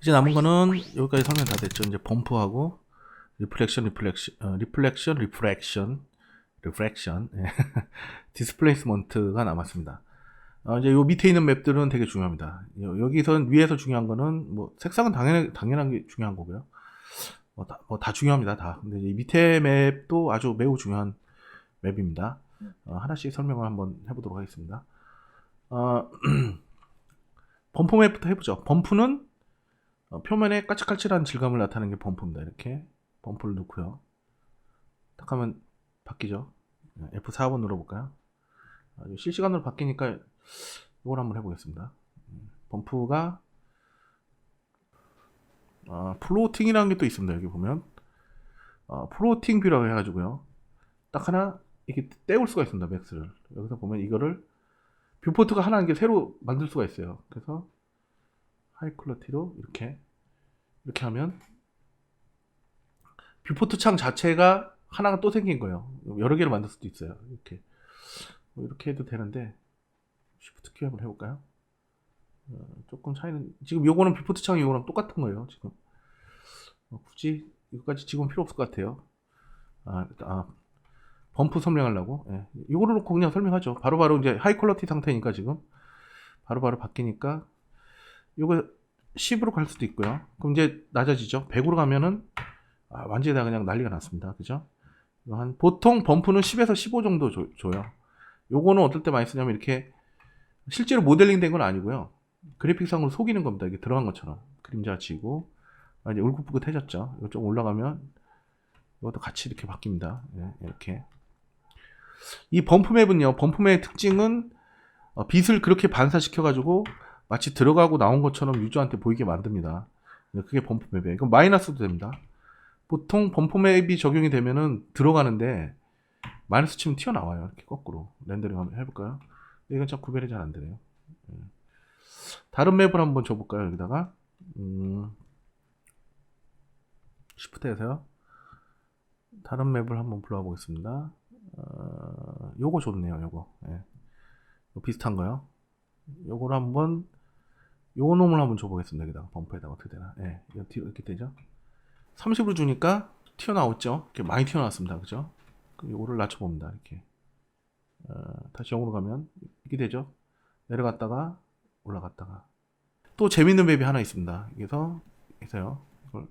이제 남은 거는 여기까지 설명 다 됐죠. 이제 범프하고 리프렉션, 디스플레이스먼트가 남았습니다. 이제 요 밑에 있는 맵들은 되게 중요합니다. 여기선 위에서 중요한 거는 뭐 색상은 당연한 게 중요한 거고요. 다 중요합니다, 다. 근데 이 밑에 맵도 아주 매우 중요한 맵입니다. 하나씩 설명을 한번 해보도록 하겠습니다. 범프 맵부터 해보죠. 범프는 표면에 까칠까칠한 질감을 나타내는 게 범프입니다. 이렇게 범프를 넣고요. 딱 하면 바뀌죠. F4번 눌러볼까요? 실시간으로 바뀌니까 이걸 한번 해보겠습니다. 범프가 플로팅이라는 게 또 있습니다. 여기 보면 플로팅 뷰라고 해가지고요. 딱 하나 이렇게 떼올 수가 있습니다. 맥스를. 여기서 보면 이거를 뷰포트가 하나 이게 새로 만들 수가 있어요. 그래서 하이 퀄리티로 이렇게 하면 뷰포트 창 자체가 하나가 또 생긴 거예요. 여러 개를 만들 수도 있어요. 이렇게 해도 되는데 쉬프트 키 한번 해볼까요? 조금 차이는 지금 요거는 뷰포트 창이 요거랑 똑같은 거예요. 지금 굳이 이거까지 지금 필요 없을 것 같아요. 범프 설명하려고 요거를 놓고 그냥 설명하죠. 바로바로 이제 하이 퀄리티 상태니까 지금 바로바로 바뀌니까 요거 10으로 갈 수도 있고요. 그럼 이제 낮아지죠. 100으로 가면은 완전히 다 그냥 난리가 났습니다. 그죠? 보통 범프는 10에서 15 정도 줘요. 요거는 어떨 때 많이 쓰냐면 이렇게 실제로 모델링 된 건 아니고요. 그래픽상으로 속이는 겁니다. 이게 들어간 것처럼. 그림자 지고 이제 울긋불긋해졌죠. 이거 좀 올라가면 이것도 같이 이렇게 바뀝니다. 이렇게. 이 범프맵은요. 범프맵의 특징은 빛을 그렇게 반사시켜가지고 마치 들어가고 나온 것처럼 유저한테 보이게 만듭니다. 그게 범프맵이에요. 이건 마이너스도 됩니다. 보통 범프맵이 적용이 되면은 들어가는데 마이너스 치면 튀어나와요. 이렇게 거꾸로 렌더링 한번 해볼까요? 이건 참 구별이 잘 안 되네요. 다른 맵을 한번 줘볼까요? 여기다가 시프트에서요. 다른 맵을 한번 불러와 보겠습니다. 요거 좋네요. 요거 비슷한 거요. 요거를 한번 요 놈을 한번 줘보겠습니다. 여기다가 범퍼에다가 어떻게 되나? 이렇게 되죠. 30으로 주니까 튀어나왔죠. 이렇게 많이 튀어나왔습니다. 그죠? 요거를 낮춰봅니다. 이렇게 다시 0으로 가면 이렇게 되죠. 내려갔다가 올라갔다가 또 재밌는 맵이 하나 있습니다. 여기서요. 이걸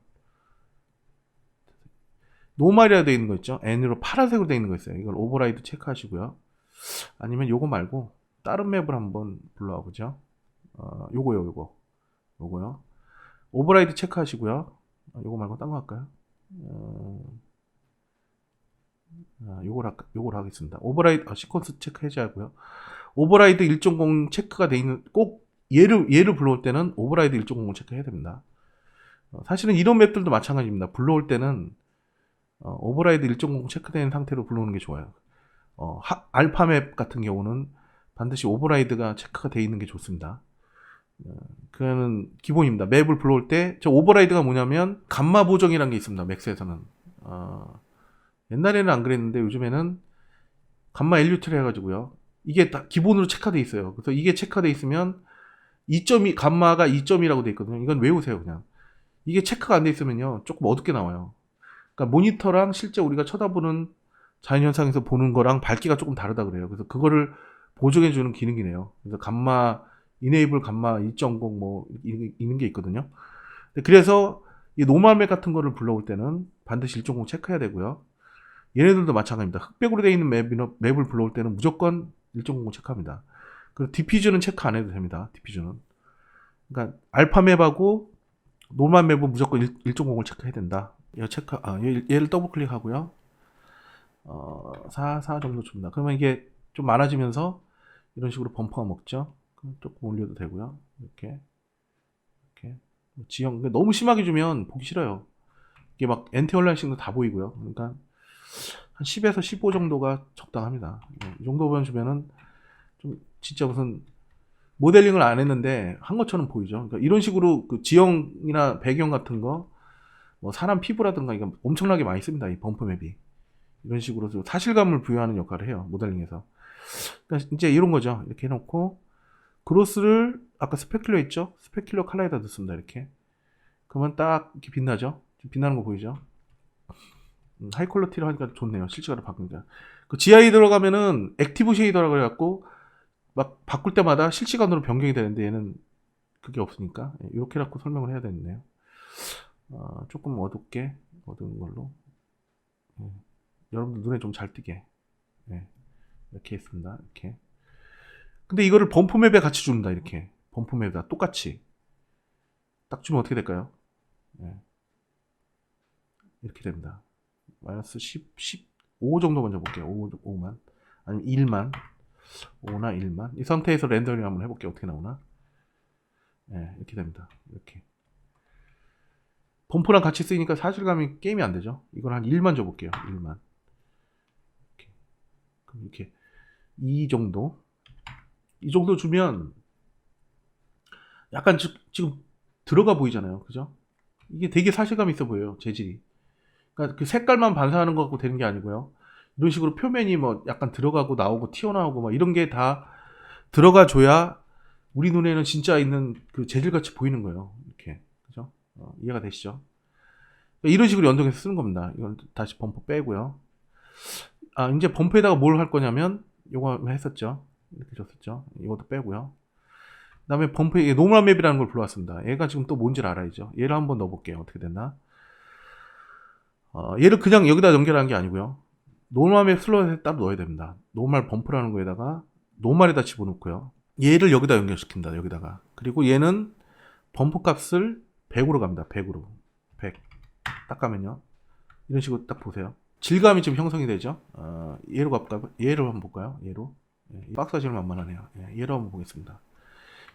노말이라 되어 있는 거 있죠. N으로 파란색으로 되어 있는 거 있어요. 이걸 오버라이드 체크하시고요. 아니면 요거 말고 다른 맵을 한번 불러와 보죠. 요거요. 오버라이드 체크하시고요. 요거 말고 딴 거 할까요? 요걸 하겠습니다. 오버라이드 시퀀스 체크 해제하고요. 오버라이드 1.0 체크가 돼 있는 꼭 얘를 불러올 때는 오버라이드 1.0 체크 해야 됩니다. 사실은 이런 맵들도 마찬가지입니다. 불러올 때는 오버라이드 1.0 체크된 상태로 불러오는 게 좋아요. 알파 맵 같은 경우는 반드시 오버라이드가 체크가 되어 있는 게 좋습니다. 그거는 기본입니다. 맵을 불러올 때 저 오버라이드가 뭐냐면 감마 보정이라는 게 있습니다. 맥스에서는 옛날에는 안 그랬는데 요즘에는 감마 LUT를 해가지고요. 이게 다 기본으로 체크돼 있어요. 그래서 이게 체크돼 있으면 2.2 감마가 2점이라고 돼 있거든요. 이건 외우세요 그냥. 이게 체크가 안 돼 있으면요 조금 어둡게 나와요. 그러니까 모니터랑 실제 우리가 쳐다보는 자연현상에서 보는 거랑 밝기가 조금 다르다 그래요. 그래서 그거를 보정해주는 기능이네요. 그래서 감마 이네이블 감마 2.0 뭐 있는 게 있거든요. 그래서 이 노멀맵 같은 거를 불러올 때는 반드시 1.0 체크해야 되고요. 얘네들도 마찬가지입니다. 흑백으로 되어 있는 맵을 불러올 때는 무조건 1.0 체크합니다. 그리고 디퓨저는 체크 안 해도 됩니다. 디퓨저는. 그러니까 알파 맵하고 노멀 맵은 무조건 1.0을 체크해야 된다. 얘를 더블 클릭하고요. 4 정도 줍니다. 그러면 이게 좀 많아지면서 이런 식으로 범퍼가 먹죠. 조금 올려도 되고요. 이렇게 지형 너무 심하게 주면 보기 싫어요. 이게 막 엔티얼라인식도 다 보이고요. 그러니까 한 10에서 15 정도가 적당합니다. 이 정도만 주면은 좀 진짜 무슨 모델링을 안 했는데 한 것처럼 보이죠. 그러니까 이런 식으로 그 지형이나 배경 같은 거, 뭐 사람 피부라든가 이거 엄청나게 많이 씁니다. 이 범프 맵이 이런 식으로 사실감을 부여하는 역할을 해요. 모델링에서. 그러니까 이제 이런 거죠. 이렇게 해놓고 그로스를 아까 스페큘러 있죠? 스페큘러 컬러에다 넣습니다. 이렇게 그러면 딱 이렇게 빛나죠? 지금 빛나는 거 보이죠? 하이 퀄리티로 하니까 좋네요. 실시간으로 바꾸니까. 그 GI 들어가면은 액티브 쉐이더라고 그래갖고 막 바꿀 때마다 실시간으로 변경이 되는데 얘는 그게 없으니까 이렇게 갖고 설명을 해야 되겠네요. 조금 어둡게 어두운 걸로 여러분들 눈에 좀 잘 띄게 이렇게 했습니다. 이렇게. 근데 이거를 범프 맵에 같이 준다. 이렇게 범프 맵에다 똑같이 딱 주면 어떻게 될까요? 이렇게 됩니다. 마이너스 10, 15 정도 먼저 볼게요. 5만 아니면 1만 5나 1만 이 상태에서 렌더링 한번 해볼게요. 어떻게 나오나? 이렇게 됩니다. 이렇게 범프랑 같이 쓰이니까 사실감이 게임이 안 되죠. 이걸 한 1만 줘볼게요. 1만 이렇게. 그럼 이렇게 이 정도 주면 약간 지금 들어가 보이잖아요. 그죠? 이게 되게 사실감 있어 보여요. 재질이. 그러니까 그 색깔만 반사하는 것 같고 되는 게 아니고요. 이런 식으로 표면이 뭐 약간 들어가고 나오고 튀어나오고 막 이런 게 다 들어가 줘야 우리 눈에는 진짜 있는 그 재질같이 보이는 거예요. 이렇게. 그죠? 이해가 되시죠? 이런 식으로 연동해서 쓰는 겁니다. 이건 다시 범프 빼고요. 이제 범프에다가 뭘 할 거냐면 요거 했었죠. 이렇게 줬었죠. 이것도 빼고요. 그 다음에 범프에 노멀 맵이라는 걸 불러왔습니다. 얘가 지금 또 뭔지를 알아야죠. 얘를 한번 넣어볼게요. 어떻게 됐나? 얘를 그냥 여기다 연결한 게 아니고요. 노멀 맵 슬롯에 따로 넣어야 됩니다. 노멀 범프라는 거에다가 노멀에다 집어넣고요. 얘를 여기다 연결시킨다. 여기다가. 그리고 얘는 범프 값을 100으로 갑니다. 100으로. 100. 딱 가면요. 이런 식으로 딱 보세요. 질감이 좀 형성이 되죠. 얘로 가볼까요? 얘로 한번 볼까요? 얘로. 박스가 제일 만만하네요. 얘로 한번 보겠습니다.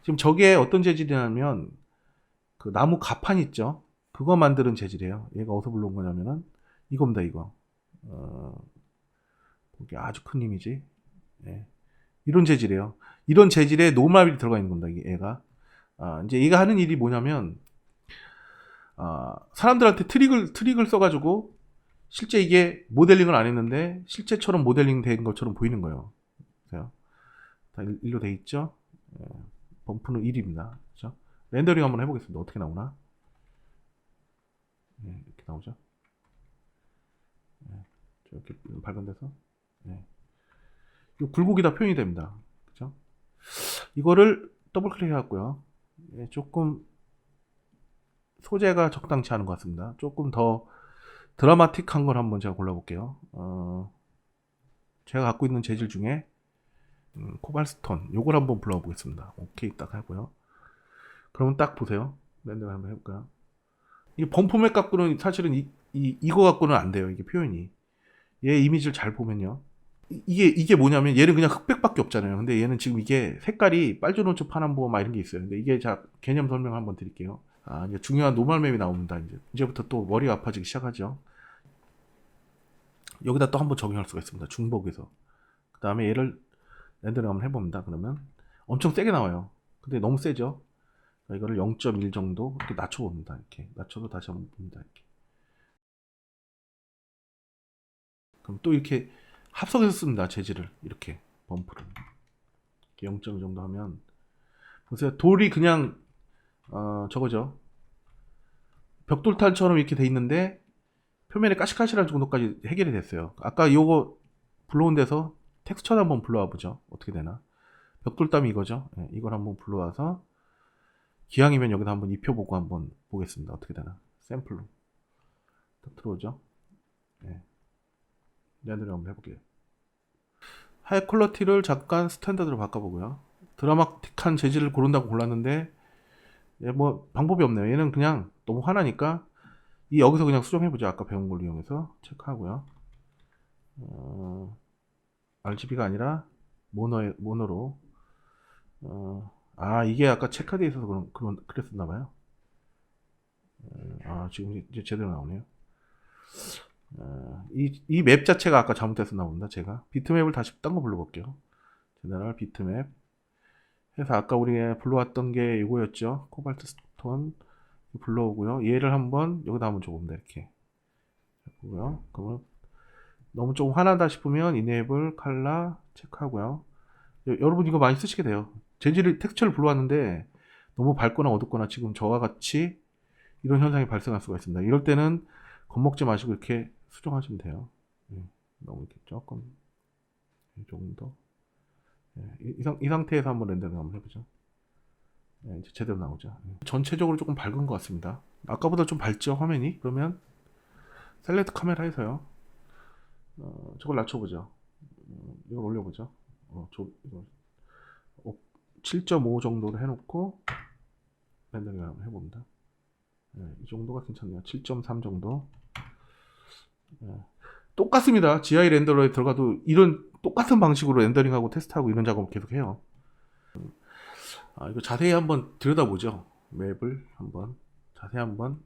지금 저게 어떤 재질이냐면 그 나무 가판 있죠. 그거 만드는 재질이에요. 얘가 어디서 불러온 거냐면은 이겁니다. 이거. 이게 아주 큰 이미지. 이런 재질이에요. 이런 재질에 노멀이 들어가 있는 겁니다. 얘가. 이제 얘가 하는 일이 뭐냐면 사람들한테 트릭을 써가지고 실제 이게 모델링을 안 했는데 실제처럼 모델링 된 것처럼 보이는 거예요. 보세요. 다 일로 돼 있죠. 범프는 1입니다. 그렇죠? 렌더링 한번 해보겠습니다. 어떻게 나오나? 이렇게 나오죠. 이렇게 밝은 데서 이 굴곡이 다 표현이 됩니다. 그렇죠? 이거를 더블 클릭해갖고요. 조금 소재가 적당치 않은 것 같습니다. 조금 더 드라마틱한 걸 한번 제가 골라볼게요. 제가 갖고 있는 재질 중에 코발스톤 요걸 한번 불러보겠습니다. 오케이 딱 하고요. 그러면 딱 보세요. 렌더 한번 해볼까요? 이 범프맵 갖고는 사실은 이거 갖고는 안 돼요. 이게 표현이. 얘 이미지를 잘 보면요. 이게 뭐냐면 얘는 그냥 흑백밖에 없잖아요. 근데 얘는 지금 이게 색깔이 빨주노초 파남보 막 이런 게 있어요. 근데 이게 자 개념 설명 한번 드릴게요. 이제 중요한 노멀 맵이 나옵니다. 이제부터 또 머리가 아파지기 시작하죠. 여기다 또 한번 적용할 수가 있습니다. 중복에서. 그 다음에 얘를 렌더링 한번 해봅니다. 그러면 엄청 세게 나와요. 근데 너무 세죠. 이거를 0.1 정도 이렇게 낮춰봅니다. 이렇게 낮춰서 다시 한번 봅니다. 이렇게. 그럼 또 이렇게 합성해서 씁니다. 재질을 이렇게 범프를 0.1 정도 하면 보세요. 돌이 그냥 저거죠. 벽돌탄처럼 이렇게 돼 있는데 표면에 까실까실한 정도까지 해결이 됐어요. 아까 요거 불러온 데서 텍스처를 한번 불러와 보죠. 어떻게 되나. 벽돌담이 이거죠. 이걸 한번 불러와서 기왕이면 여기다 한번 입혀보고 한번 보겠습니다. 어떻게 되나. 샘플로 딱 들어오죠. 렌더링 한번 해볼게요. 하이 퀄리티를 잠깐 스탠다드로 바꿔보고요. 드라마틱한 재질을 고른다고 골랐는데 뭐 방법이 없네요. 얘는 그냥 너무 화나니까 여기서 그냥 수정해보죠. 아까 배운 걸 이용해서 체크하고요. RGB가 아니라 모노로. 이게 아까 체크돼 있어서 그랬었나봐요. 지금 이제 제대로 나오네요. 이 맵 자체가 아까 잘못됐었나 봅니다. 제가 비트맵을 다시 딴 거 불러볼게요. 제너럴 비트맵 해서 아까 우리가 불러왔던 게 이거였죠. 코발트 스톤 불러오고요. 얘를 한번 여기다 한번 줘봅니다. 이렇게 보고요. 그러면 너무 좀 화나다 싶으면 이네이블 컬러 체크하고요. 여러분 이거 많이 쓰시게 돼요. 재질을 텍스처를 불러왔는데 너무 밝거나 어둡거나 지금 저와 같이 이런 현상이 발생할 수가 있습니다. 이럴 때는 겁먹지 마시고 이렇게 수정하시면 돼요. 예, 너무 이렇게 조금 이 정도. 예, 이 상태에서 한번 렌더링 한번 해보죠. 예, 이제 제대로 나오죠. 예. 전체적으로 조금 밝은 것 같습니다. 아까보다 좀 밝죠 화면이? 그러면 셀렉트 카메라에서요. 저걸 낮춰보죠. 이걸 올려보죠. 이거 7.5 정도로 해놓고 렌더링 한번 해봅니다. 예, 이 정도가 괜찮네요. 7.3 정도. 예. 똑같습니다. GI 렌더러에 들어가도 이런 똑같은 방식으로 렌더링하고 테스트하고 이런 작업을 계속 해요. 이거 자세히 한번 들여다보죠. 맵을 한번 자세히 한번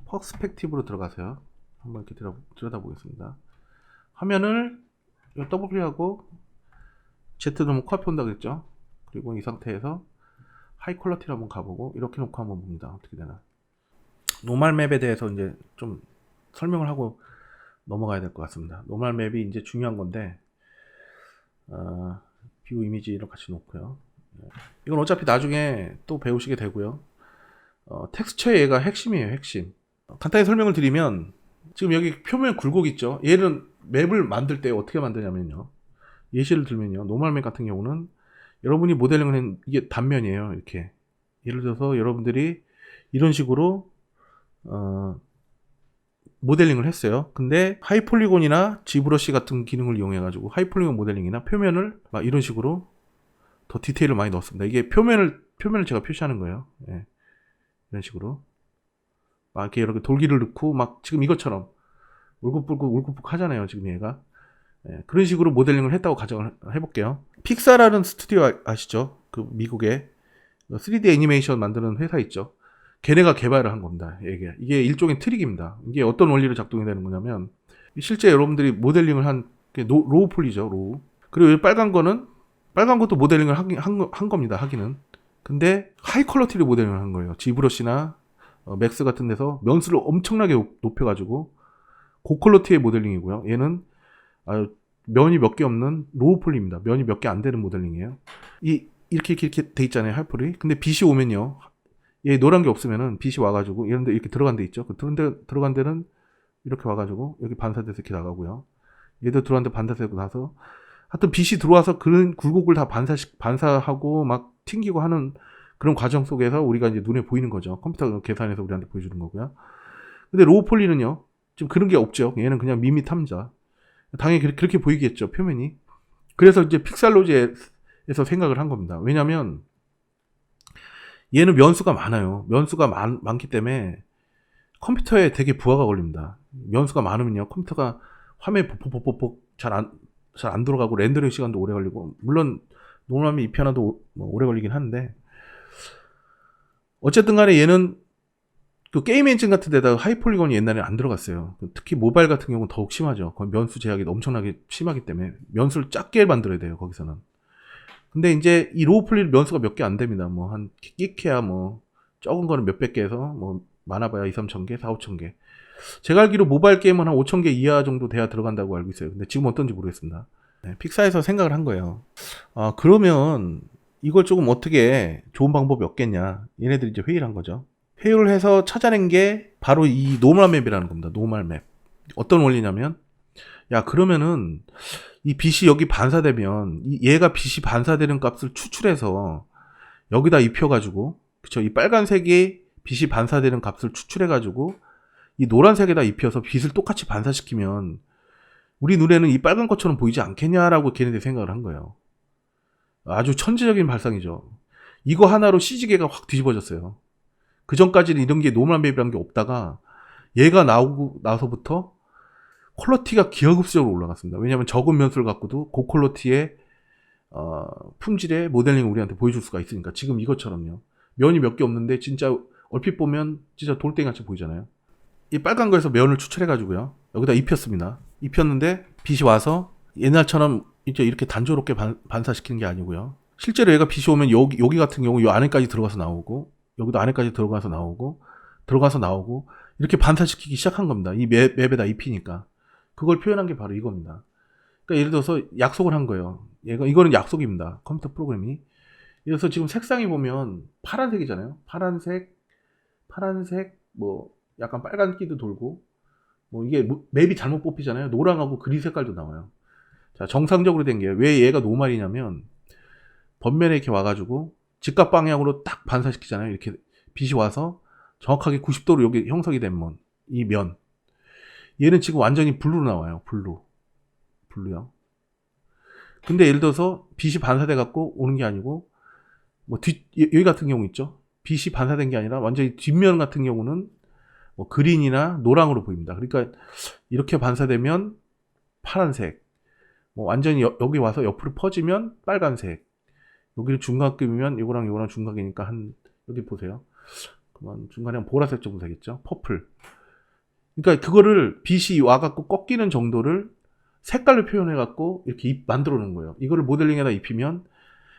퍼스펙티브로 들어가세요. 한번 이렇게 들여다보겠습니다. 화면을 더블 클릭하고 Z 누르면 코앞에 온다 그랬죠. 그리고 이 상태에서 하이 퀄러티를 한번 가보고 이렇게 놓고 한번 봅니다. 어떻게 되나. 노멀 맵에 대해서 이제 좀 설명을 하고 넘어가야 될 것 같습니다. 노멀 맵이 이제 중요한 건데 뷰 이미지를 같이 놓고요. 이건 어차피 나중에 또 배우시게 되고요. 텍스처의 얘가 핵심이에요. 핵심. 간단히 설명을 드리면 지금 여기 표면 굴곡 있죠. 얘는 맵을 만들 때 어떻게 만드냐면요. 예시를 들면요. 노멀 맵 같은 경우는 여러분이 모델링을 한 이게 단면이에요. 이렇게 예를 들어서 여러분들이 이런 식으로 모델링을 했어요. 근데 하이폴리곤이나 지브러시 같은 기능을 이용해 가지고 하이폴리곤 모델링이나 표면을 막 이런 식으로 더 디테일을 많이 넣었습니다. 이게 표면을 제가 표시하는 거예요. 예. 이런 식으로 막 이렇게 돌기를 넣고 막 지금 이것처럼 울긋불긋 하잖아요. 지금 얘가. 예. 그런 식으로 모델링을 했다고 가정을 해볼게요. 픽사라는 스튜디오 아시죠? 그 미국에 3D 애니메이션 만드는 회사 있죠. 걔네가 개발을 한 겁니다. 이게 일종의 트릭입니다. 이게 어떤 원리로 작동이 되는 거냐면 실제 여러분들이 모델링을 한 로우 폴리죠. 로우. 그리고 이 빨간 것도 모델링을 한 겁니다. 하기는. 근데 하이 퀄러티로 모델링을 한 거예요. 지브러시나 맥스 같은 데서 면수를 엄청나게 높여가지고 고퀄러티의 모델링이고요. 얘는 면이 몇 개 없는 로우 폴리입니다. 면이 몇 개 안 되는 모델링이에요. 이렇게 돼 있잖아요. 하이폴이. 근데 빛이 오면요. 얘 노란 게 없으면은 빛이 와가지고 이런데 이렇게 들어간 데 있죠. 들어간 데는 이렇게 와가지고 여기 반사돼서 이렇게 나가고요. 얘도 들어간 데 반사되고 나서 하여튼 빛이 들어와서 그런 굴곡을 다 반사하고 막 튕기고 하는 그런 과정 속에서 우리가 이제 눈에 보이는 거죠. 컴퓨터 계산해서 우리한테 보여주는 거고요. 근데 로우 폴리는요. 지금 그런 게 없죠. 얘는 그냥 밋밋합니다. 당연히 그렇게 보이겠죠. 표면이. 그래서 이제 픽살로지에서 생각을 한 겁니다. 왜냐면 얘는 면수가 많아요. 면수가 많기 때문에 컴퓨터에 되게 부하가 걸립니다. 면수가 많으면요. 컴퓨터가 화면에 퍽퍽퍽퍽 잘 안 돌아가고 렌더링 시간도 오래 걸리고 물론 노멀하면 EP 하나도 오래 걸리긴 하는데 어쨌든 간에 얘는 그 게임 엔진 같은 데다가 하이폴리곤이 옛날에 안 들어갔어요. 특히 모바일 같은 경우는 더욱 심하죠. 거의 면수 제약이 엄청나게 심하기 때문에 면수를 작게 만들어야 돼요. 거기서는. 근데 이제 이 로우 폴리 면수가 몇 개 안 됩니다. 뭐 한 끼케야 뭐 적은 거는 몇백 개에서 뭐 많아봐야 2-3천 개, 4-5천 개. 제가 알기로 모바일 게임은 한 5천 개 이하 정도 돼야 들어간다고 알고 있어요. 근데 지금 어떤지 모르겠습니다. 네, 픽사에서 생각을 한 거예요. 그러면 이걸 조금 어떻게 좋은 방법이 없겠냐. 얘네들이 이제 회의를 한 거죠. 회의를 해서 찾아낸 게 바로 이 노멀 맵이라는 겁니다. 노멀 맵. 어떤 원리냐면 야 그러면은 이 빛이 여기 반사되면 얘가 빛이 반사되는 값을 추출해서 여기다 입혀가지고 그쵸 이 빨간색이 빛이 반사되는 값을 추출해가지고 이 노란색에다 입혀서 빛을 똑같이 반사시키면 우리 눈에는 이 빨간 것처럼 보이지 않겠냐라고 걔네들이 생각을 한 거예요. 아주 천재적인 발상이죠. 이거 하나로 CG계가 확 뒤집어졌어요. 그 전까지는 이런 게 노멀 맵이라는 게 없다가 얘가 나오고 나서부터 퀄러티가 기하급수적으로 올라갔습니다. 왜냐하면 적은 면수를 갖고도 고퀄러티의 품질의 모델링을 우리한테 보여줄 수가 있으니까 지금 이것처럼요. 면이 몇 개 없는데 진짜 얼핏 보면 진짜 돌덩이같이 보이잖아요. 이 빨간 거에서 면을 추출해가지고요. 여기다 입혔습니다. 입혔는데 빛이 와서 옛날처럼 이제 이렇게 단조롭게 반사시키는 게 아니고요. 실제로 얘가 빛이 오면 여기 같은 경우 이 안에까지 들어가서 나오고 여기도 안에까지 들어가서 나오고 이렇게 반사시키기 시작한 겁니다. 이 맵에다 입히니까. 그걸 표현한 게 바로 이겁니다. 그러니까 예를 들어서 약속을 한 거예요. 이거는 약속입니다. 컴퓨터 프로그램이. 그래서 지금 색상이 보면 파란색이잖아요. 파란색, 뭐 약간 빨간기도 돌고 뭐 이게 맵이 잘못 뽑히잖아요. 노랑하고 그린 색깔도 나와요. 자, 정상적으로 된 게 왜 얘가 노말이냐면 번면에 이렇게 와가지고 직각 방향으로 딱 반사시키잖아요. 이렇게 빛이 와서 정확하게 90도로 여기 형성이 된 이 면. 얘는 지금 완전히 블루로 나와요. 블루요. 근데 예를 들어서 빛이 반사돼 갖고 오는 게 아니고 뭐 여기 같은 경우 있죠. 빛이 반사된 게 아니라 완전히 뒷면 같은 경우는 뭐 그린이나 노랑으로 보입니다. 그러니까 이렇게 반사되면 파란색, 뭐 완전히 여기 와서 옆으로 퍼지면 빨간색, 여기를 중간급이면 이거랑 중간이니까 한 여기 보세요. 그만 중간에 한 보라색 정도 되겠죠. 퍼플. 그러니까 그거를 빛이 와갖고 꺾이는 정도를 색깔로 표현해갖고 이렇게 만들어 놓은 거예요. 이거를 모델링에다 입히면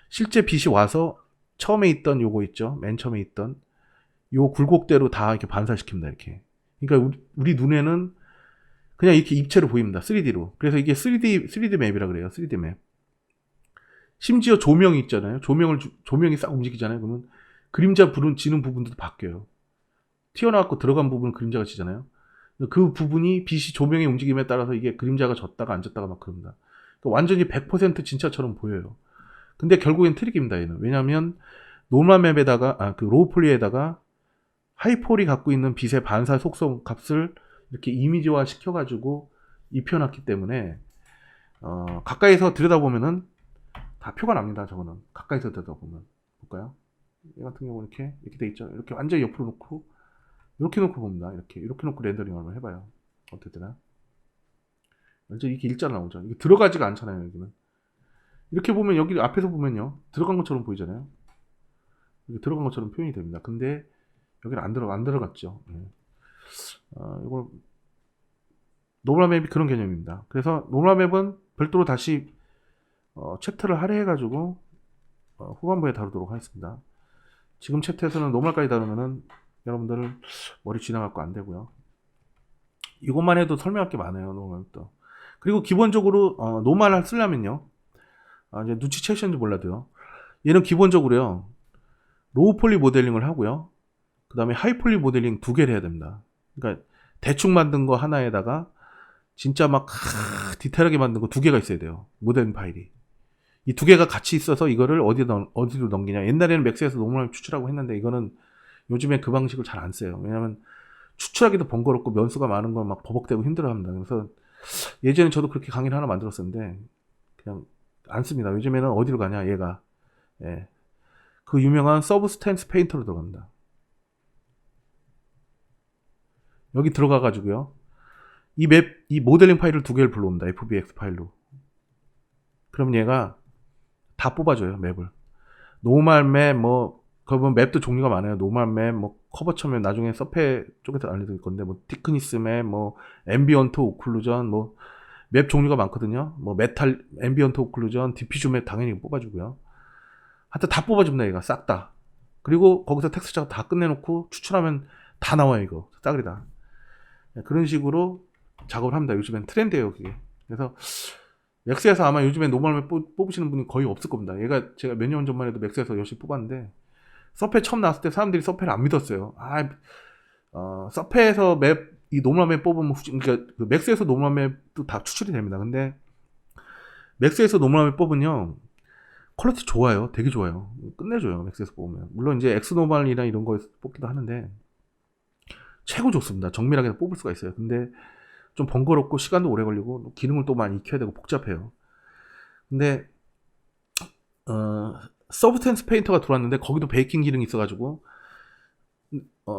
실제 빛이 와서 처음에 있던 요거 있죠. 맨 처음에 있던 요 굴곡대로 다 이렇게 반사시킵니다. 이렇게. 그러니까 우리 눈에는 그냥 이렇게 입체로 보입니다. 3D로. 그래서 이게 3D 맵이라 그래요. 3D 맵. 심지어 조명이 있잖아요. 조명이 싹 움직이잖아요. 그러면 그림자 지는 부분도 바뀌어요. 튀어나왔고 들어간 부분은 그림자가 지잖아요. 그 부분이 빛이 조명의 움직임에 따라서 이게 그림자가 졌다가 안 졌다가 막 그럽니다. 그러니까 완전히 100% 진짜처럼 보여요. 근데 결국엔 트릭입니다. 얘는. 왜냐하면 노멀 맵에다가 그 로우 폴리에다가 하이폴이 갖고 있는 빛의 반사 속성 값을 이렇게 이미지화 시켜가지고 입혀놨기 때문에 가까이서 들여다보면은 다 표가 납니다. 저거는 가까이서 들여다보면 볼까요? 얘 같은 경우는 이렇게 돼 있죠. 이렇게 완전히 옆으로 놓고 이렇게 놓고 봅니다. 이렇게 놓고 렌더링 한번 해봐요. 어떻게 되나? 완전 이렇게 일자 나오죠. 이게 들어가지가 않잖아요. 여기는 이렇게 보면 여기 앞에서 보면요 들어간 것처럼 보이잖아요. 이게 들어간 것처럼 표현이 됩니다. 근데 여기는 안 들어갔죠. 이걸 노멀 맵이 그런 개념입니다. 그래서 노멀 맵은 별도로 다시 챕터를 할애해가지고 후반부에 다루도록 하겠습니다. 지금 챕터에서는 노멀까지 다루면은 여러분들 머리 지나갖고 안 되고요. 이것만 해도 설명할 게 많아요. 노멀도. 그리고 기본적으로 노멀을 쓰려면요. 이제 눈치채셨는지 몰라도요. 얘는 기본적으로요. 로우 폴리 모델링을 하고요. 그 다음에 하이 폴리 모델링 2개를 해야 됩니다. 그러니까 대충 만든 거 하나에다가 진짜 막 디테일하게 만든 거 2개가 있어야 돼요. 모델링 파일이. 이 2개가 같이 있어서 이거를 어디로 넘기냐. 옛날에는 맥스에서 노멀 추출하고 했는데 이거는 요즘에 그 방식을 잘 안 써요. 왜냐면 추출하기도 번거롭고 변수가 많은 걸 막 버벅대고 힘들어합니다. 그래서 예전에 저도 그렇게 강의를 하나 만들었었는데 그냥 안 씁니다. 요즘에는 어디로 가냐 얘가. 예. 그 유명한 서브스탠스 페인터로 들어갑니다. 여기 들어가 가지고요. 이 모델링 파일을 2개를 불러옵니다. FBX 파일로. 그럼 얘가 다 뽑아줘요. 맵을. 노멀 맵, 그러면 맵도 종류가 많아요. 노멀 맵, 커버처면 나중에 서페 쪽에서 알려드릴 건데, 티크니스 맵, 앰비언트 오클루전, 맵 종류가 많거든요. 메탈, 앰비언트 오클루전, 디퓨전 맵 당연히 뽑아주고요. 하여튼 다 뽑아줍니다. 얘가 싹 다. 그리고 거기서 텍스트 작업 다 끝내놓고 추출하면 다 나와요. 이거. 싸그리다. 그런 식으로 작업을 합니다. 요즘엔 트렌드예요. 그게. 그래서 맥스에서 아마 요즘에 노멀 맵 뽑으시는 분이 거의 없을 겁니다. 얘가 제가 몇 년 전만 해도 맥스에서 열심히 뽑았는데 서페 처음 나왔을 때 사람들이 서페를 안 믿었어요. 서페에서 이 노멀 맵 뽑으면 그러니까 그 맥스에서 노멀 맵도 다 추출이 됩니다. 근데 맥스에서 노멀 맵 뽑으면 퀄리티 좋아요. 되게 좋아요. 끝내줘요. 맥스에서 뽑으면. 물론 이제 엑스노멀이나 이런 거에서 뽑기도 하는데 최고 좋습니다. 정밀하게 뽑을 수가 있어요. 근데 좀 번거롭고 시간도 오래 걸리고 기능을 또 많이 익혀야 되고 복잡해요. 근데 서브스탠스 페인터가 들어왔는데 거기도 베이킹 기능이 있어가지고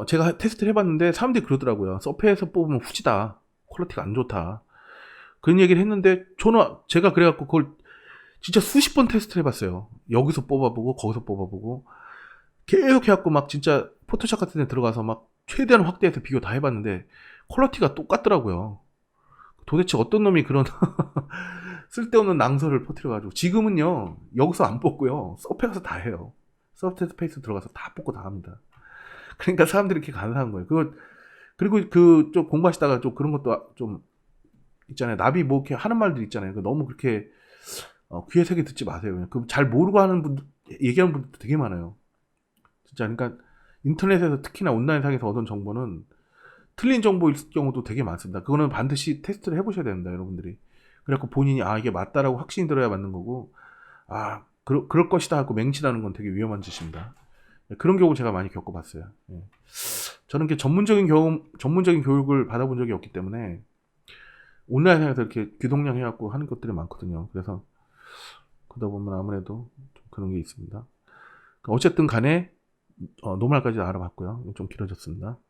제가 테스트를 해봤는데 사람들이 그러더라고요. 서페에서 뽑으면 후지다. 퀄리티가 안 좋다. 그런 얘기를 했는데 제가 그래갖고 그걸 진짜 수십 번 테스트를 해봤어요. 여기서 뽑아보고 거기서 뽑아보고 계속 해갖고 막 진짜 포토샵 같은 데 들어가서 막 최대한 확대해서 비교 다 해봤는데 퀄리티가 똑같더라고요. 도대체 어떤 놈이 그런 쓸데없는 낭설을 퍼뜨려가지고 지금은요 여기서 안 뽑고요 서페 가서 다 해요. 서브스페이스 들어가서 다 뽑고 다 합니다. 그러니까 사람들이 이렇게 간사한 거예요. 그리고 그 좀 공부하시다가 좀 그런 것도 좀 있잖아요. 나비 이렇게 하는 말들 있잖아요. 너무 그렇게 귀에 새겨 듣지 마세요. 그 잘 모르고 하는 얘기하는 분들도 되게 많아요. 진짜 그러니까 인터넷에서 특히나 온라인상에서 얻은 정보는 틀린 정보일 경우도 되게 많습니다. 그거는 반드시 테스트를 해보셔야 됩니다, 여러분들이. 그래갖고 본인이 이게 맞다라고 확신이 들어야 맞는 거고, 그럴 것이다 하고 맹신하는 건 되게 위험한 짓입니다. 그런 경우 제가 많이 겪어봤어요. 예. 저는 이렇게 전문적인 교육을 받아본 적이 없기 때문에 온라인상에서 이렇게 귀동냥 해갖고 하는 것들이 많거든요. 그래서 그러다 보면 아무래도 좀 그런 게 있습니다. 어쨌든 간에 노말까지 알아봤고요. 좀 길어졌습니다.